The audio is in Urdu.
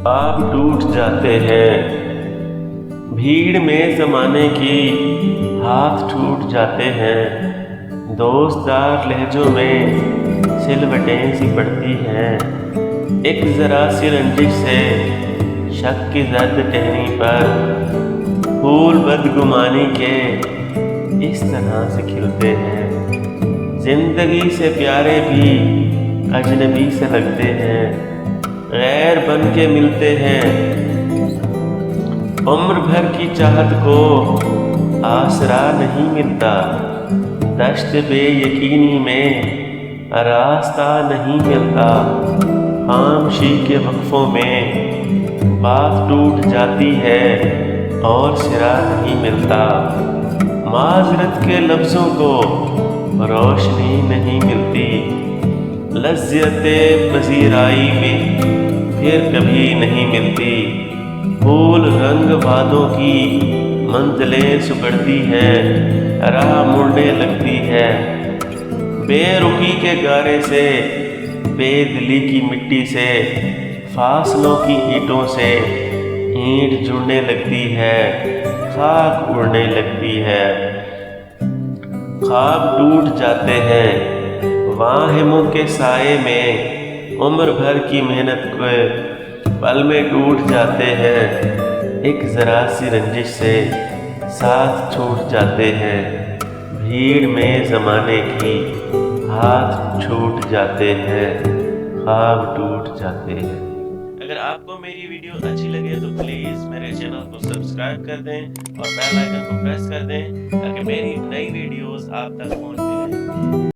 آپ ٹوٹ جاتے ہیں، بھیڑ میں زمانے کی ہاتھ ٹوٹ جاتے ہیں، دوستدار لہجوں میں سلوٹیں سی پڑتی ہیں، ایک ذرا سی رنجش سے شک کی زرد ٹہنی پر پھول بدگمانی کے اس طرح سے کھلتے ہیں، زندگی سے پیارے بھی اجنبی سے لگتے ہیں، غیر بن کے ملتے ہیں، عمر بھر کی چاہت کو آسرا نہیں ملتا، دشت بے یقینی میں راستہ نہیں ملتا، خاموشی کے وقفوں میں بات ٹوٹ جاتی ہے اور سرا نہیں ملتا، معذرت کے لفظوں کو روشنی نہیں ملتی، لذت پذیرائی بھی پھر کبھی نہیں ملتی، پھول رنگ وعدوں کی منزلیں سکڑتی ہے، راہ مڑنے لگتی ہے، بے رخی کے گارے سے، بے دلی کی مٹی سے، فاصلوں کی اینٹوں سے اینٹ جڑنے لگتی ہے، خاک اڑنے لگتی ہے، خواب ٹوٹ جاتے ہیں، واہموں کے سائے میں عمر بھر کی محنت کے پل میں ٹوٹ جاتے ہیں، ایک ذرا سی رنجش سے ساتھ چھوٹ جاتے ہیں، بھیڑ میں زمانے کی ہاتھ چھوٹ جاتے ہیں، خواب ٹوٹ جاتے ہیں۔ اگر آپ کو میری ویڈیو اچھی لگے تو پلیز میرے چینل کو سبسکرائب کر دیں اور بیل آئیکن کو پریس کر دیں تاکہ میری نئی ویڈیوز آپ تک پہنچتی رہیں۔